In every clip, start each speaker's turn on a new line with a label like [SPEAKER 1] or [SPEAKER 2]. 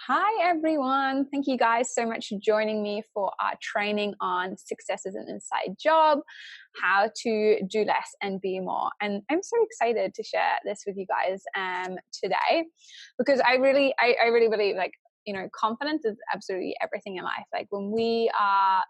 [SPEAKER 1] Hi, everyone. Thank you guys so much for joining me for our training on success as an inside job, how to do less and be more. And I'm so excited to share this with you guys today because I really believe confidence is absolutely everything in life. Like when we are,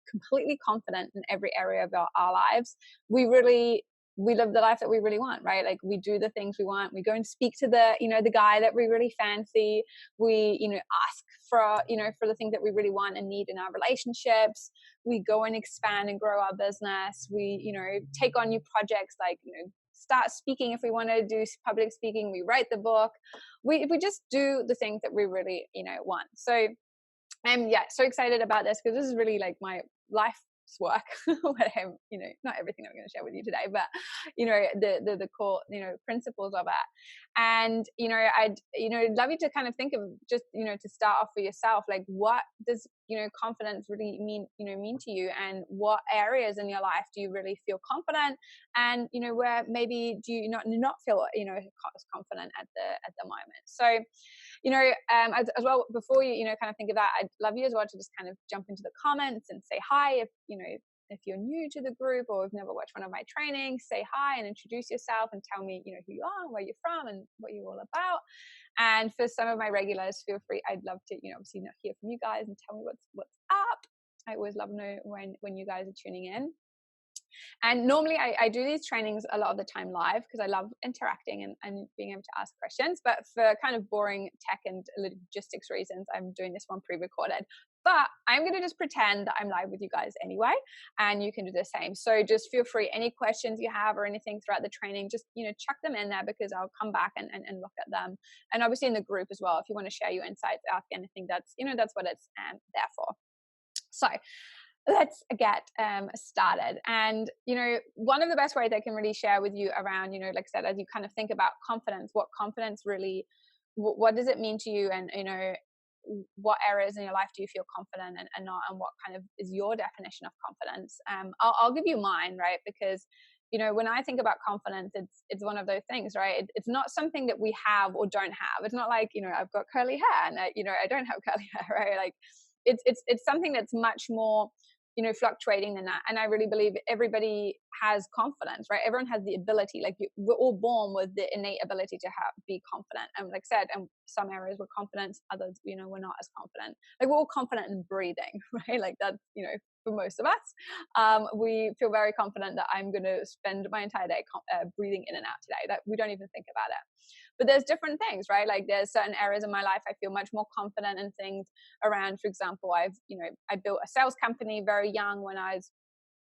[SPEAKER 1] completely confident in every area of our lives, we live the life that we really want, right? Like we do the things we want. We go and speak to the guy that we really fancy. We ask for the things that we really want and need in our relationships. We go and expand and grow our business. We take on new projects, like start speaking if we want to do public speaking. We write the book. We just do the things that we really want. So I'm so excited about this because this is really like my life's work. What I'm, not everything I'm going to share with you today, but the core principles of it. And I'd love you to kind of think of just to start off for yourself, like what does confidence really mean to you, and what areas in your life do you really feel confident, and where maybe do you not feel as confident at the moment. So as well, before you kind of think of that, I'd love you as well to just kind of jump into the comments and say hi. If you're new to the group or have never watched one of my trainings, say hi and introduce yourself and tell me who you are and where you're from and what you're all about. And for some of my regulars, feel free. I'd love to obviously hear from you guys and tell me what's up. I always love to know when you guys are tuning in. And normally I do these trainings a lot of the time live because I love interacting and being able to ask questions. But for kind of boring tech and logistics reasons, I'm doing this one pre-recorded. But I'm going to just pretend that I'm live with you guys anyway, and you can do the same. So just feel free, any questions you have or anything throughout the training, just, chuck them in there because I'll come back and look at them. And obviously in the group as well, if you want to share your insights, ask anything, that's what it's there for. So let's get started. And one of the best ways I can really share with you around like I said, as you kind of think about confidence, what confidence really, what does it mean to you, and what areas in your life do you feel confident and not, and what kind of is your definition of confidence. I'll give you mine, right? Because when I think about confidence, it's one of those things, right? It's not something that we have or don't have. It's not like I've got curly hair and I don't have curly hair, right? Like it's something that's much more fluctuating than that. And I really believe everybody has confidence, right? Everyone has the ability, like we're all born with the innate ability to be confident. And like I said, and some areas we're confident, others, we're not as confident. Like we're all confident in breathing, right? Like that's, for most of us, we feel very confident that I'm going to spend my entire day breathing in and out today, that we don't even think about it. But there's different things, right? Like there's certain areas in my life I feel much more confident in things around. For example, I built a sales company very young when I was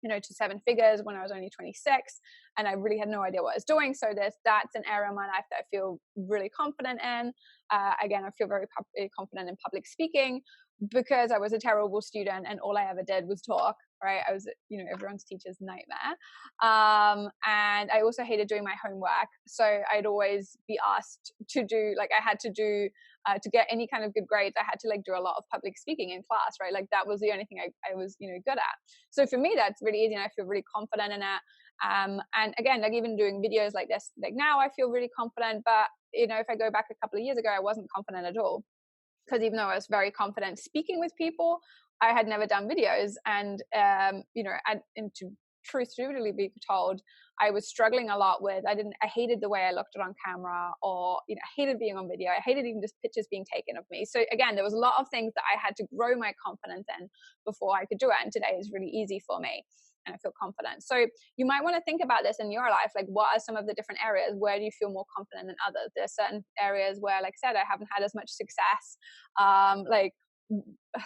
[SPEAKER 1] to seven figures when I was only 26, and I really had no idea what I was doing. So that's an area of my life that I feel really confident in. Again, I feel very confident in public speaking because I was a terrible student and all I ever did was talk, right? I was, everyone's teacher's nightmare. And I also hated doing my homework. So I'd always be asked to do, like I had to do, to get any kind of good grades, I had to like do a lot of public speaking in class, right? Like that was the only thing I was, good at. So for me, that's really easy and I feel really confident in it. And again, like even doing videos like this, like now I feel really confident, but if I go back a couple of years ago, I wasn't confident at all. Because even though I was very confident speaking with people, I had never done videos. And, and to truthfully be told, I was struggling a lot with, I hated the way I looked on camera, or, I hated being on video. I hated even just pictures being taken of me. So again, there was a lot of things that I had to grow my confidence in before I could do it. And today is really easy for me. And I feel confident. So you might want to think about this in your life. Like, what are some of the different areas? Where do you feel more confident than others? There are certain areas where, like I said, I haven't had as much success. Like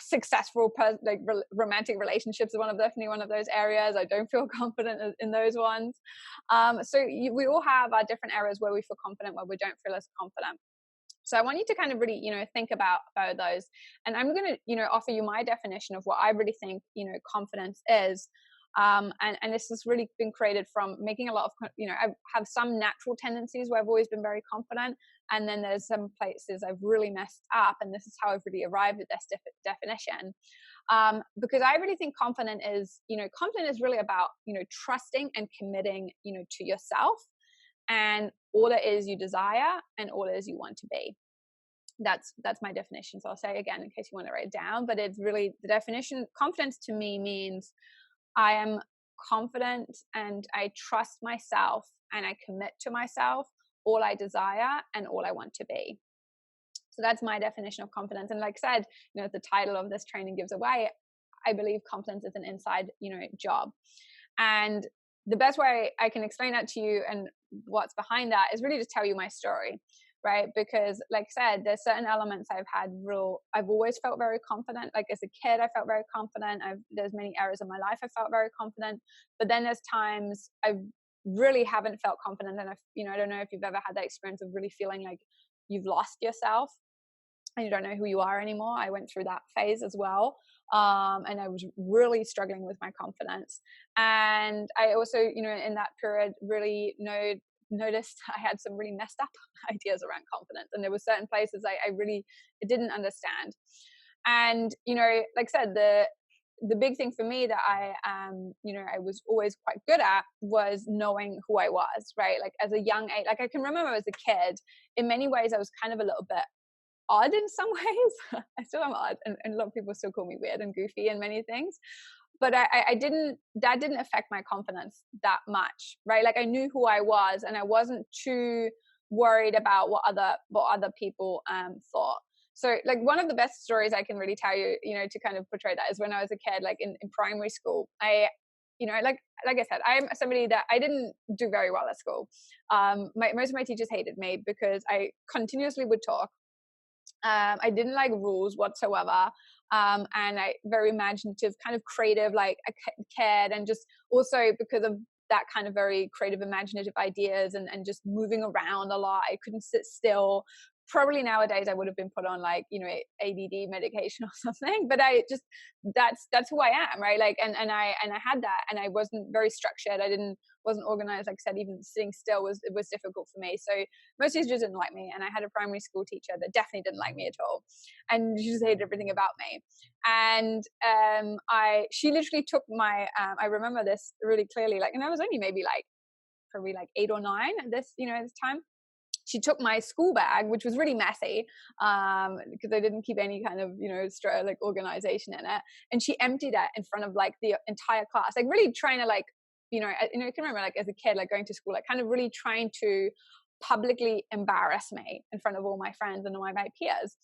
[SPEAKER 1] successful romantic relationships is definitely one of those areas. I don't feel confident in those ones. So we all have our different areas where we feel confident, where we don't feel as confident. So I want you to kind of really, think about those. And I'm going to, offer you my definition of what I really think, confidence is. And this has really been created from making a lot of, I have some natural tendencies where I've always been very confident. And then there's some places I've really messed up. And this is how I've really arrived at this definition. Because I really think confident is really about, trusting and committing, to yourself and all that is you desire and all that is you want to be. That's my definition. So I'll say again in case you want to write it down, but it's really the definition. Confidence to me means I am confident and I trust myself and I commit to myself all I desire and all I want to be. So that's my definition of confidence. And like I said, the title of this training gives away, I believe confidence is an inside, job. And the best way I can explain that to you and what's behind that is really to tell you my story, right? Because like I said, there's certain elements I've always felt very confident. Like as a kid, I felt very confident. There's many areas of my life I felt very confident, but then there's times I really haven't felt confident. And I don't know if you've ever had that experience of really feeling like you've lost yourself and you don't know who you are anymore. I went through that phase as well. And I was really struggling with my confidence. And I also, in that period really noticed I had some really messed up ideas around confidence. And there were certain places I really didn't understand. And, like I said, the big thing for me that I was always quite good at was knowing who I was, right? Like as a young age, like I can remember as a kid, in many ways, I was kind of a little bit odd in some ways. I still am odd, and a lot of people still call me weird and goofy in many things. But that didn't affect my confidence that much, right? Like I knew who I was, and I wasn't too worried about what other people thought. So like one of the best stories I can really tell you, to kind of portray that is when I was a kid, like in primary school. Like I said, I'm somebody that I didn't do very well at school. Most of my teachers hated me because I continuously would talk. I didn't like rules whatsoever. And I very imaginative, kind of creative, like I cared. And just also because of that kind of very creative, imaginative ideas and just moving around a lot, I couldn't sit still. Probably nowadays I would have been put on like, ADD medication or something, but that's who I am, right? Like, and I had that, and I wasn't very structured. Wasn't organized. Like I said, even sitting still was difficult for me. So most teachers didn't like me, and I had a primary school teacher that definitely didn't like me at all, and she just hated everything about me. And she literally took my, I remember this really clearly, like, and I was only maybe like probably like 8 or 9 at this, at this time. She took my school bag, which was really messy, because I didn't keep any kind of, like organization in it. And she emptied it in front of like the entire class, like really trying to like, you can remember like as a kid, like going to school, like kind of really trying to publicly embarrass me in front of all my friends and all my peers.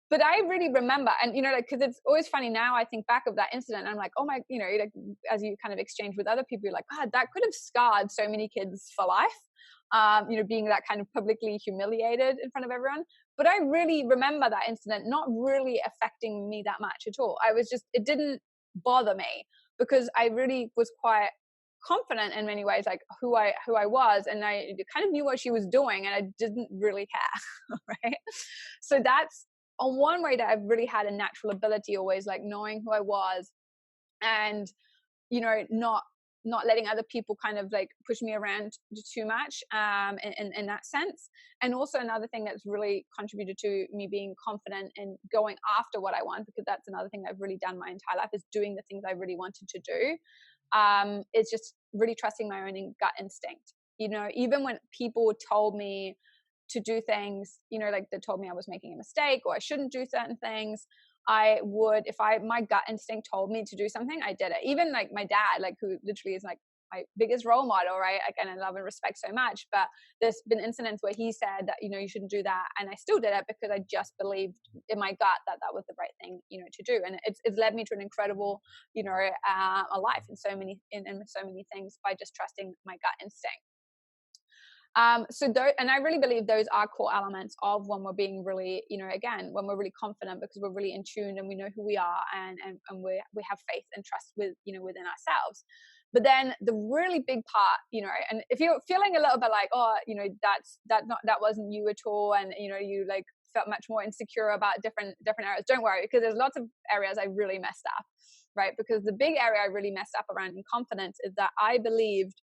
[SPEAKER 1] But I really remember, and like, because it's always funny now, I think back of that incident, I'm like, oh my, like as you kind of exchange with other people, you're like, God, that could have scarred so many kids for life. Being that kind of publicly humiliated in front of everyone. But I really remember that incident not really affecting me that much at all. It didn't bother me because I really was quite confident in many ways, like who I was, and I kind of knew what she was doing, and I didn't really care, right? So that's on one way that I've really had a natural ability, always like knowing who I was, and not letting other people kind of like push me around too much in that sense. And also another thing that's really contributed to me being confident in going after what I want, because that's another thing I've really done my entire life, is doing the things I really wanted to do. It's just really trusting my own gut instinct. Even when people told me to do things, like they told me I was making a mistake or I shouldn't do certain things, I would, if my gut instinct told me to do something, I did it. Even like my dad, like who literally is like my biggest role model, right? Again, I love and respect so much, but there's been incidents where he said that, you shouldn't do that. And I still did it because I just believed in my gut that was the right thing, to do. And it's led me to an incredible, a life in so many things by just trusting my gut instinct. And I really believe those are core elements of when we're being really, again, when we're really confident, because we're really in tune and we know who we are, and we have faith and trust within ourselves. But then the really big part, and if you're feeling a little bit like, oh, that wasn't you at all, and you like felt much more insecure about different areas, don't worry, because there's lots of areas I really messed up, right? Because the big area I really messed up around in confidence is that I believed,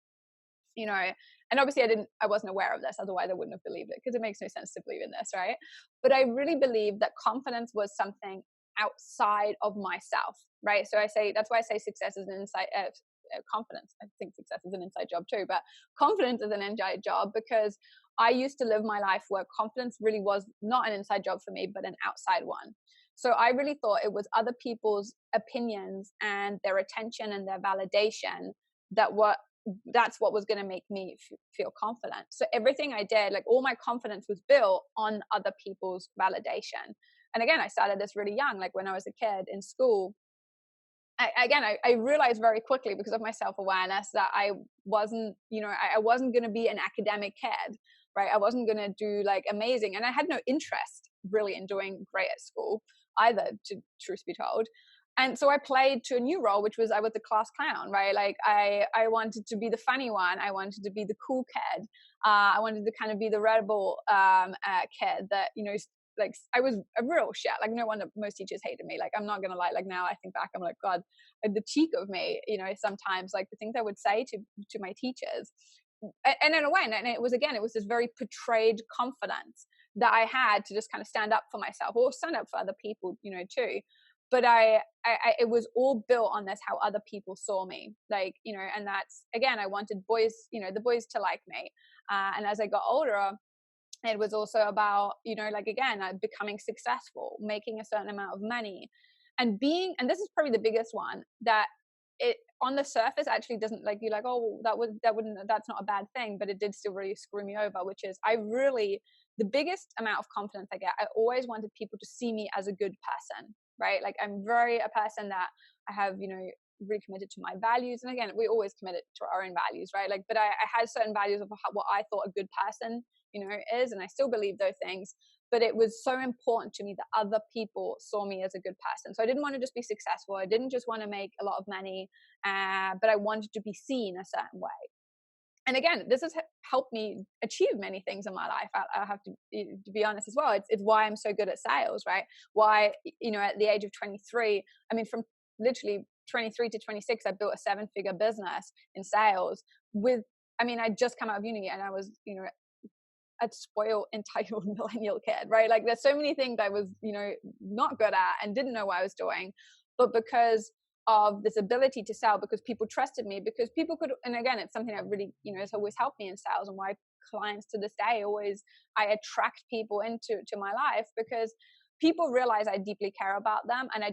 [SPEAKER 1] and obviously I wasn't aware of this, otherwise I wouldn't have believed it, because it makes no sense to believe in this, right? But I really believed that confidence was something outside of myself, right? So that's why I say success is an inside, confidence. I think success is an inside job too, but confidence is an inside job, because I used to live my life where confidence really was not an inside job for me, but an outside one. So I really thought it was other people's opinions and their attention and their validation that's what was going to make me feel confident. So everything I did, like all my confidence was built on other people's validation. And again, I started this really young, like when I was a kid in school. I realized very quickly, because of my self-awareness, that I wasn't, I wasn't going to be an academic kid, right? I wasn't going to do like amazing. And I had no interest really in doing great at school either, to truth be told. And so I played to a new role, which was I was the class clown, right? Like I wanted to be the funny one. I wanted to be the cool kid. I wanted to kind of be the rebel kid that, like I was a real shit. Like no wonder most teachers hated me. Like I'm not gonna lie. Like now I think back, I'm like, God, the cheek of me. Sometimes like the things I would say to my teachers, and in a way, and it was this very portrayed confidence that I had to just kind of stand up for myself or stand up for other people, too. But it was all built on this, how other people saw me, like, and that's, again, I wanted boys, the boys to like me. And as I got older, it was also about, like, again, becoming successful, making a certain amount of money, and this is probably the biggest one, that it on the surface actually doesn't, like, you're like, oh, that's not a bad thing, but it did still really screw me over, which is the biggest amount of confidence I get, I always wanted people to see me as a good person, right? Like I'm very a person that I have, really committed to my values. And again, we always committed to our own values, right? Like, but I had certain values of what I thought a good person, is, and I still believe those things. But it was so important to me that other people saw me as a good person. So I didn't want to just be successful. I didn't just want to make a lot of money, but I wanted to be seen a certain way. And again, this has helped me achieve many things in my life. I have to be honest as well. It's why I'm so good at sales, right? Why, at the age of 23, I mean, from literally 23 to 26, I built a 7-figure business in sales I'd just come out of uni, and I was, a spoiled, entitled millennial kid, right? Like there's so many things I was, not good at and didn't know what I was doing. But because of this ability to sell, because people trusted me, because people could, and again, it's something that really, has always helped me in sales, and why clients to this day I attract people into my life, because people realize I deeply care about them, and I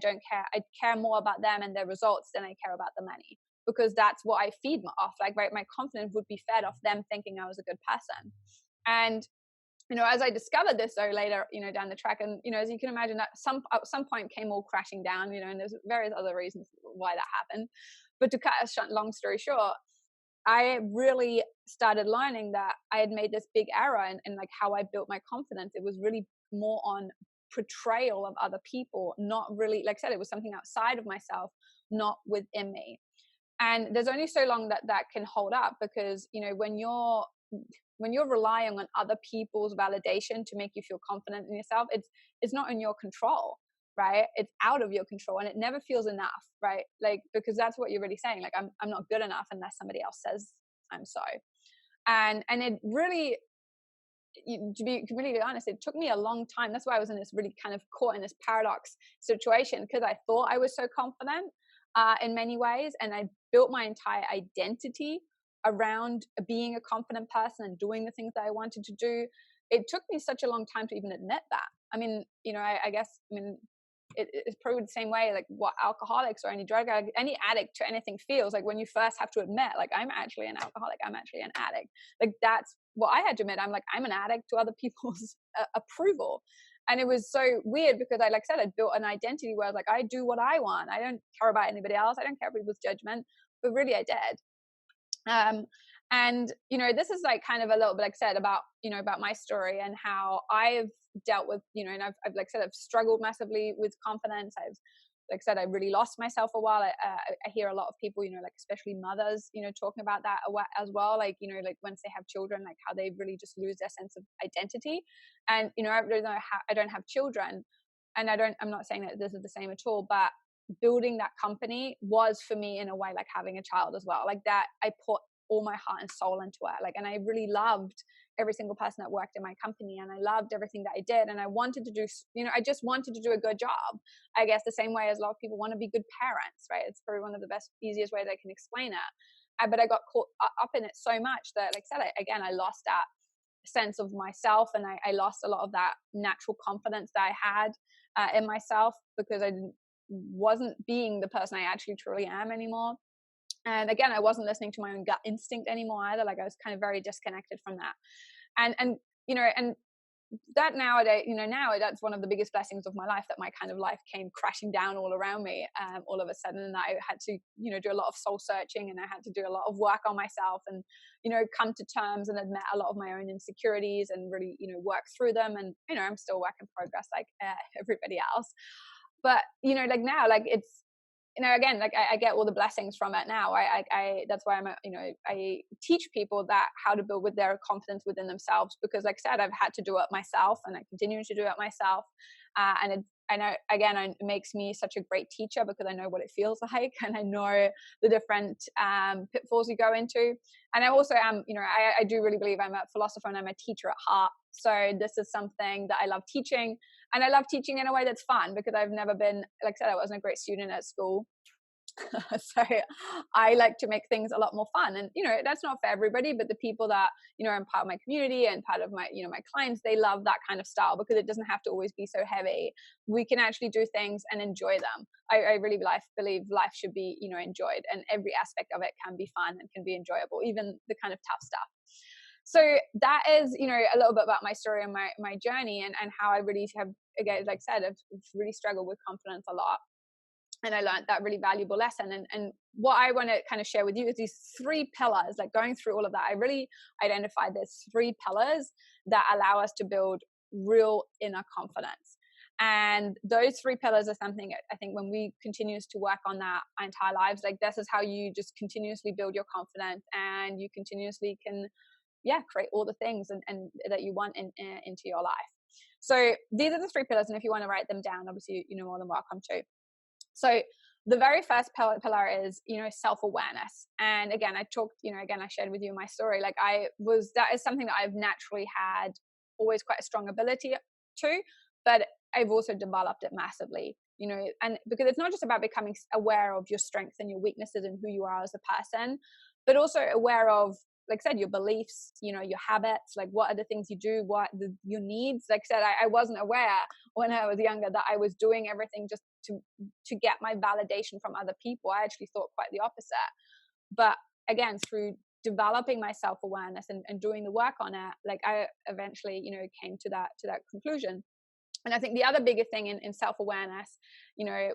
[SPEAKER 1] care more about them and their results than I care about the money, because that's what I feed off. Like, right, my confidence would be fed off them thinking I was a good person. And as I discovered this though later, down the track, and as you can imagine, that at some point came all crashing down, and there's various other reasons why that happened. But to cut a long story short, I really started learning that I had made this big error in like how I built my confidence. It was really more on portrayal of other people, not really, like I said, it was something outside of myself, not within me. And there's only so long that can hold up, because when you're relying on other people's validation to make you feel confident in yourself, it's not in your control, right? It's out of your control, and it never feels enough, right? Like, because that's what you're really saying. Like, I'm not good enough unless somebody else says I'm so. And it really, to be completely honest, it took me a long time. That's why I was in this really kind of caught in this paradox situation, because I thought I was so confident in many ways, and I built my entire identity around being a confident person and doing the things that I wanted to do. It took me such a long time to even admit that. I mean, I guess, it's probably the same way, like what alcoholics or any drug addict, any addict to anything feels like when you first have to admit, like, I'm actually an alcoholic, I'm actually an addict. Like, that's what I had to admit. I'm an addict to other people's approval. And it was so weird, because like I said, I built an identity where I was like, I do what I want. I don't care about anybody else. I don't care about people's judgment. But really I did. And this is like kind of a little bit, like I said, about about my story and how I've dealt with, and I've like I said, I've struggled massively with confidence. Like I said, I really lost myself a while. I hear a lot of people, like especially mothers, talking about that as well. Like, like once they have children, like how they really just lose their sense of identity. And, I don't have children, and I'm not saying that this is the same at all, but building that company was for me in a way like having a child as well. Like that, I put all my heart and soul into it. Like, and I really loved every single person that worked in my company, and I loved everything that I did. And I wanted to do, I just wanted to do a good job. I guess the same way as a lot of people want to be good parents, right? It's probably one of the easiest ways I can explain it. But I got caught up in it so much that, like I said, I lost that sense of myself, and I lost a lot of that natural confidence that I had in myself, because I wasn't being the person I actually truly am anymore. And again, I wasn't listening to my own gut instinct anymore either. Like, I was kind of very disconnected from that. And and that nowadays, now that's one of the biggest blessings of my life, that my kind of life came crashing down all around me all of a sudden, and I had to do a lot of soul searching, and I had to do a lot of work on myself, and come to terms and admit a lot of my own insecurities, and really work through them. And I'm still work in progress, like everybody else. But like now, like it's again, like I get all the blessings from it now. I that's why I teach people that how to build with their confidence within themselves, because like I said, I've had to do it myself, and I continue to do it myself. I know, again, it makes me such a great teacher, because I know what it feels like, and I know the different pitfalls you go into. And I also am, I do really believe I'm a philosopher, and I'm a teacher at heart. So this is something that I love teaching, and I love teaching in a way that's fun, because I've never been, like I said, I wasn't a great student at school. So I like to make things a lot more fun. And that's not for everybody, but the people that are part of my community and part of my my clients, they love that kind of style, because it doesn't have to always be so heavy. We can actually do things and enjoy them. I really believe life should be enjoyed, and every aspect of it can be fun and can be enjoyable, even the kind of tough stuff. So that is a little bit about my story and my journey, and how I really have, again, like I said, I've really struggled with confidence a lot. And I learned that really valuable lesson. And what I want to kind of share with you is these 3 pillars. Like, going through all of that, I really identified there's 3 pillars that allow us to build real inner confidence. And those 3 pillars are something, I think, when we continue to work on that our entire lives, like, this is how you just continuously build your confidence, and you continuously can, create all the things and that you want into your life. So these are the 3 pillars. And if you want to write them down, obviously, more than welcome to. So the very first pillar is, self-awareness. And again, I talked, again, I shared with you my story. Like, that is something that I've naturally had always quite a strong ability to, but I've also developed it massively, and because it's not just about becoming aware of your strengths and your weaknesses and who you are as a person, but also aware of, like I said, your beliefs, your habits, like what are the things you do, your needs. Like I said, I wasn't aware when I was younger that I was doing everything just to get my validation from other people. I actually thought quite the opposite. But again, through developing my self-awareness and doing the work on it, like, I eventually, came to that conclusion. And I think the other bigger thing in self-awareness,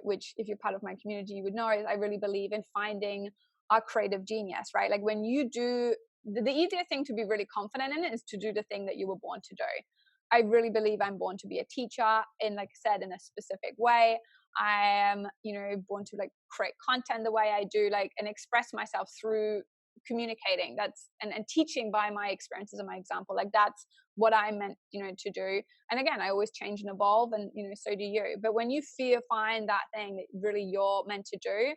[SPEAKER 1] which if you're part of my community, you would know, is I really believe in finding our creative genius, right? Like, when you do, the easier thing to be really confident in is to do the thing that you were born to do. I really believe I'm born to be a teacher, in, like I said, in a specific way. I am, born to, like, create content the way I do, like, and express myself through communicating. And teaching by my experiences and my example. Like, that's what I meant, to do. And again, I always change and evolve, and, so do you. But when you find that thing that really you're meant to do,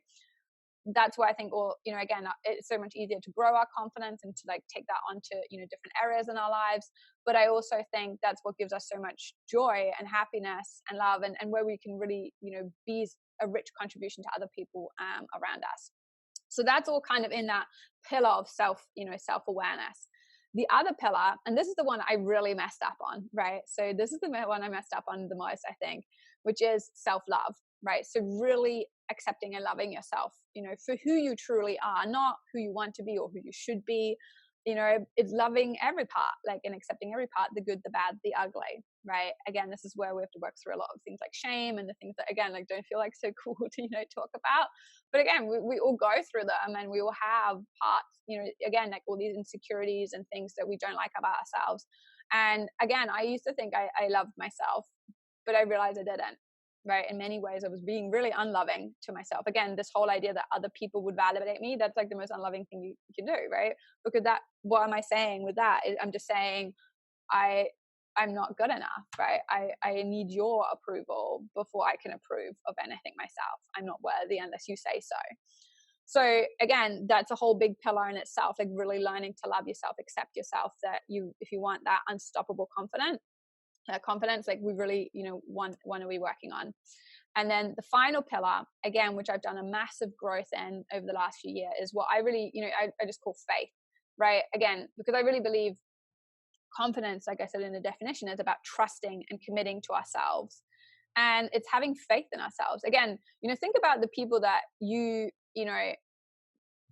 [SPEAKER 1] that's why I think, again, it's so much easier to grow our confidence and to, like, take that onto, different areas in our lives. But I also think that's what gives us so much joy and happiness and love, and where we can really, be a rich contribution to other people around us. So that's all kind of in that pillar of self-awareness. The other pillar, and this is the one I really messed up on, right? So this is the one I messed up on the most, I think, which is self-love, right? So really accepting and loving yourself, for who you truly are, not who you want to be or who you should be. It's loving every part, like, and accepting every part, the good, the bad, the ugly, right? Again, this is where we have to work through a lot of things like shame, and the things that, again, like, don't feel like so cool to, talk about. But again, we all go through them, and we will have parts, again, like, all these insecurities and things that we don't like about ourselves. And again, I used to think I loved myself, but I realized I didn't. Right. In many ways, I was being really unloving to myself. Again, this whole idea that other people would validate me, that's, like, the most unloving thing you can do. Right. Because what am I saying with that? I'm just saying I'm not good enough. Right. I need your approval before I can approve of anything myself. I'm not worthy unless you say so. So again, that's a whole big pillar in itself, like, really learning to love yourself, accept yourself, that if you want that unstoppable confidence, like, we really, want to be working on. And then the final pillar, again, which I've done a massive growth in over the last few years, is what I really, I just call faith, right? Again, because I really believe confidence, like I said in the definition, is about trusting and committing to ourselves. And it's having faith in ourselves. Again, think about the people that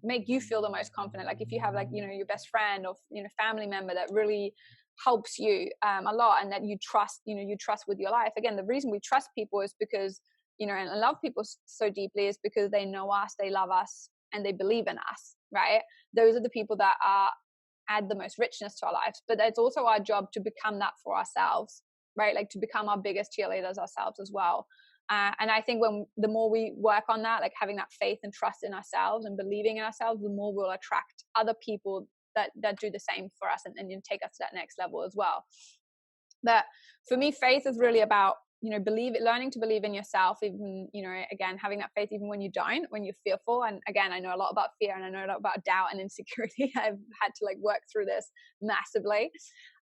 [SPEAKER 1] make you feel the most confident. Like if you have your best friend or family member that really helps you a lot, and that you trust with your life. Again, the reason we trust people is because and love people so deeply is because they know us, they love us, and they believe in us, right? Those are the people that add the most richness to our lives. But it's also our job to become that for ourselves, right? Like to become our biggest cheerleaders ourselves as well. And I think the more we work on that, like having that faith and trust in ourselves and believing in ourselves, the more we'll attract other people that do the same for us and take us to that next level as well. But for me, faith is really about learning to believe in yourself, even again, having that faith even when you're fearful. And again, I know a lot about fear, and I know a lot about doubt and insecurity. I've had to work through this massively,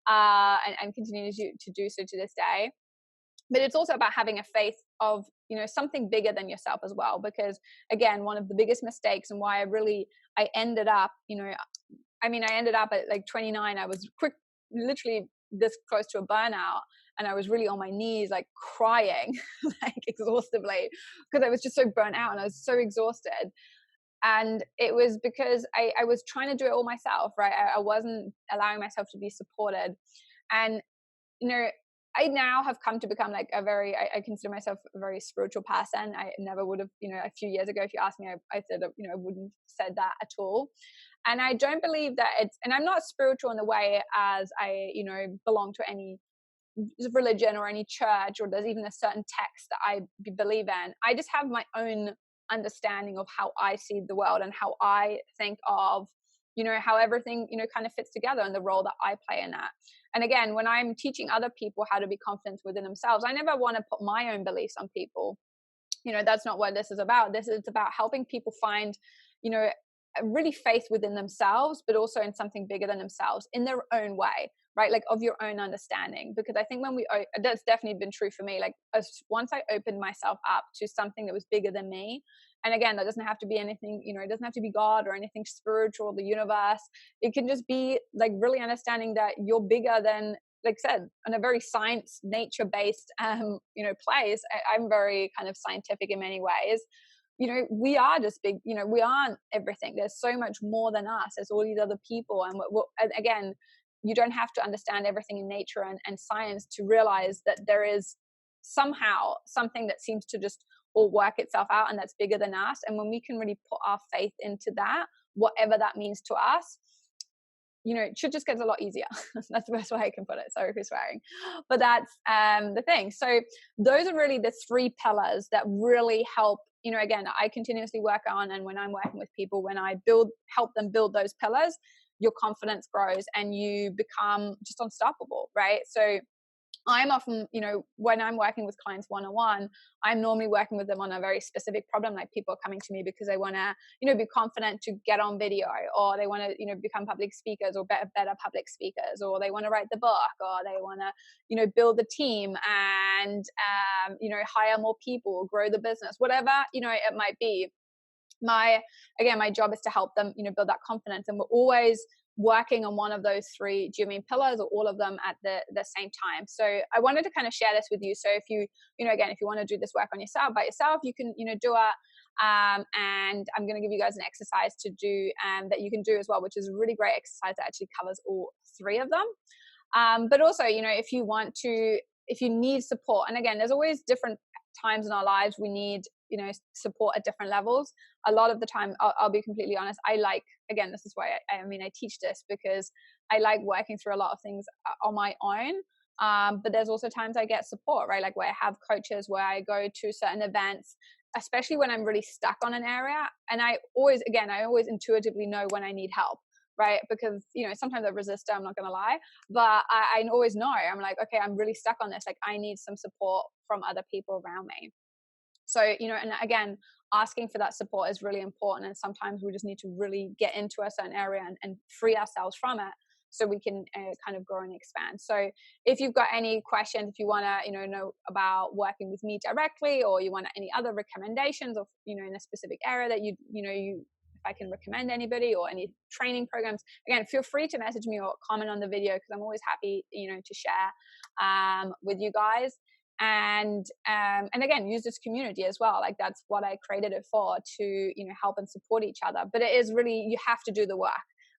[SPEAKER 1] and continue to do so to this day. But it's also about having a faith of something bigger than yourself as well. Because again, one of the biggest mistakes, and why I ended up I ended up at 29. I was literally this close to a burnout, and I was really on my knees crying exhaustively, because I was just so burnt out and I was so exhausted. And it was because I was trying to do it all myself, right? I wasn't allowing myself to be supported. And I now have come to become I consider myself a very spiritual person. I never would have, a few years ago, if you asked me, I said, I wouldn't have said that at all. And I don't believe that and I'm not spiritual in the way as I, belong to any religion or any church, or there's even a certain text that I believe in. I just have my own understanding of how I see the world and how I think of how everything kind of fits together, and the role that I play in that. And again, when I'm teaching other people how to be confident within themselves, I never want to put my own beliefs on people. That's not what this is about. This is about helping people find really faith within themselves, but also in something bigger than themselves in their own way, right? Of your own understanding. Because I think that's definitely been true for me. Once I opened myself up to something that was bigger than me, and again, that doesn't have to be anything, it doesn't have to be God or anything spiritual, the universe. It can just be really understanding that you're bigger than, like I said, in a very science, nature-based, place. I'm very kind of scientific in many ways. We are just big, we aren't everything. There's so much more than us. There's all these other people. And again, you don't have to understand everything in nature and science to realize that there is somehow something that seems to just all work itself out, and that's bigger than us. And when we can really put our faith into that, whatever that means to us, it should just get a lot easier. That's the best way I can put it. Sorry for swearing. But that's the thing. So those are really the three pillars that really help, again, I continuously work on. And when I'm working with people, when I help them build those pillars, your confidence grows and you become just unstoppable, right? So I'm often, when I'm working with clients one-on-one, I'm normally working with them on a very specific problem. Like people are coming to me because they want to, be confident to get on video, or they want to, become public speakers or better public speakers, or they want to write the book, or they want to, build the team and, hire more people, grow the business, whatever, it might be. My job is to help them, build that confidence. And we're always working on one of those three, do you mean pillars, or all of them at the same time? So I wanted to kind of share this with you. So if you, again, if you want to do this work on yourself, by yourself, you can, do it. And I'm going to give you guys an exercise to do that you can do as well, which is a really great exercise that actually covers all three of them. But also, if you need support, and again, there's always different times in our lives we need, support at different levels. A lot of the time, I'll be completely honest, again, this is why I teach this, because I like working through a lot of things on my own. But there's also times I get support, right? Where I have coaches, where I go to certain events, especially when I'm really stuck on an area. And I always intuitively know when I need help, right? Because, sometimes I resist it, I'm not going to lie, but I always know. I'm like, okay, I'm really stuck on this. I need some support from other people around me. So, and again, asking for that support is really important. And sometimes we just need to really get into a certain area and free ourselves from it, so we can kind of grow and expand. So if you've got any questions, if you want to, know about working with me directly, or you want any other recommendations of, in a specific area that you I can recommend anybody or any training programs, again, feel free to message me or comment on the video, because I'm always happy, to share with you guys. And again, use this community as well. Like, that's what I created it for, to help and support each other. But it is really, you have to do the work,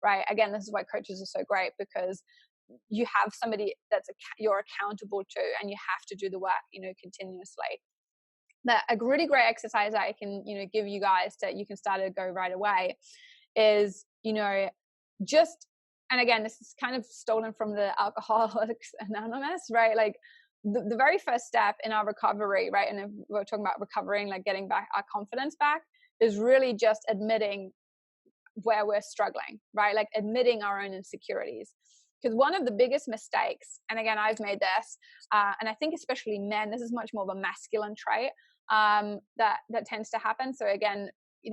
[SPEAKER 1] right? Again, this is why coaches are so great, because you have somebody you're accountable to, and you have to do the work continuously. But a really great exercise that I can give you guys that you can start to go right away is just, and again, this is kind of stolen from the Alcoholics Anonymous, right? Like, the very first step in our recovery, right? And if we're talking about recovering, like getting back our confidence back, is really just admitting where we're struggling, right? Like admitting our own insecurities. Because one of the biggest mistakes, and again, I've made this, and I think especially men, this is much more of a masculine trait that tends to happen. So again,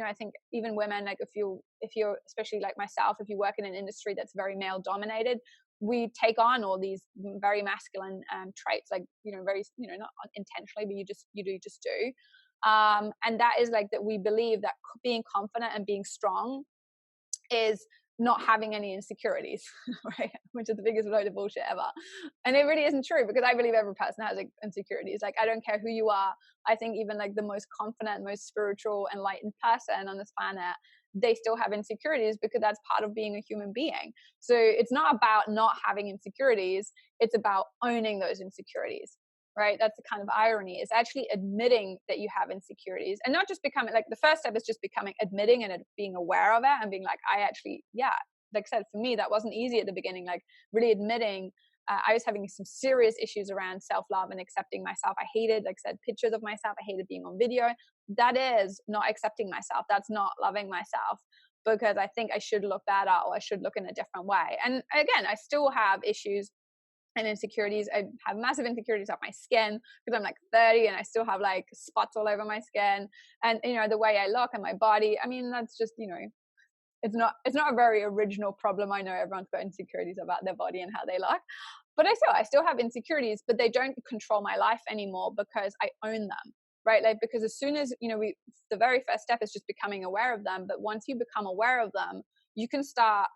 [SPEAKER 1] I think even women, like if you're especially like myself, if you work in an industry that's very male dominated, we take on all these very masculine traits, like very not intentionally, but you just do, and that is like that we believe that being confident and being strong is not having any insecurities, right? Which is the biggest load of bullshit ever. And it really isn't true, because I believe every person has like insecurities. Like, I don't care who you are. I think even like the most confident, most spiritual, enlightened person on this planet, they still have insecurities, because that's part of being a human being. So it's not about not having insecurities. It's about owning those insecurities, right? That's the kind of irony, is actually admitting that you have insecurities, and not just becoming, like, the first step is just admitting and being aware of it, and being like, I actually, yeah, like I said, for me, that wasn't easy at the beginning, like really admitting I was having some serious issues around self-love and accepting myself. I hated, like I said, pictures of myself. I hated being on video. That is not accepting myself. That's not loving myself, because I think I should look better, or I should look in a different way. And again, I still have issues and insecurities. I have massive insecurities of my skin, because I'm like 30 and I still have like spots all over my skin, and the way I look and my body. I mean, that's just it's not a very original problem. I know everyone's got insecurities about their body and how they look, but I still have insecurities, but they don't control my life anymore, because I own them, right? Like, because as soon as the very first step is just becoming aware of them. But once you become aware of them, you can start,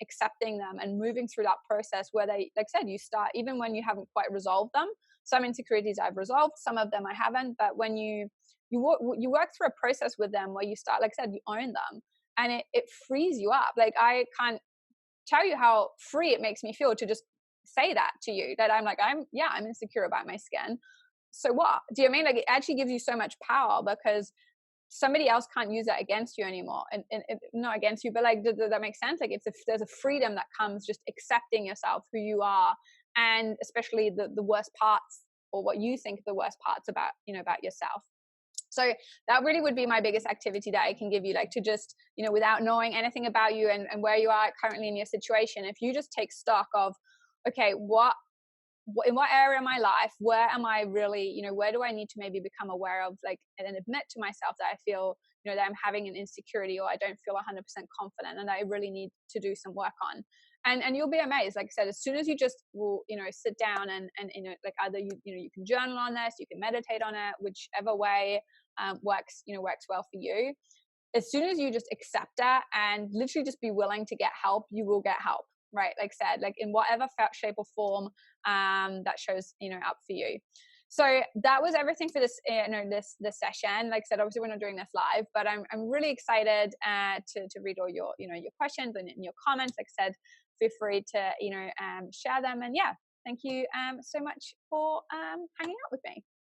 [SPEAKER 1] accepting them and moving through that process, where they, like I said, you start, even when you haven't quite resolved them. Some insecurities I've resolved, some of them I haven't, but when you work through a process with them, where you start, like I said, you own them, and it frees you up. Like, I can't tell you how free it makes me feel to just say that to you, that I'm insecure about my skin. So what? Do you mean, like, it actually gives you so much power, because somebody else can't use that against you anymore, and not against you, but like, does that make sense? Like, there's a freedom that comes just accepting yourself, who you are, and especially the worst parts, or what you think the worst parts about yourself. So that really would be my biggest activity that I can give you, like, to just, without knowing anything about you and where you are currently in your situation, if you just take stock of, okay, in what area of my life, where am I really, where do I need to maybe become aware of, like, and admit to myself that I feel, that I'm having an insecurity, or I don't feel 100% confident, and I really need to do some work on. And you'll be amazed. Like I said, as soon as you just will, sit down and like, either you can journal on this, you can meditate on it, whichever way works well for you. As soon as you just accept that and literally just be willing to get help, you will get help, right? Like I said, like, in whatever shape or form that shows up for you. So that was everything for this this session. Like I said, obviously we're not doing this live, but I'm really excited to read all your your questions and your comments. Like I said, feel free to share them. And yeah, thank you so much for hanging out with me.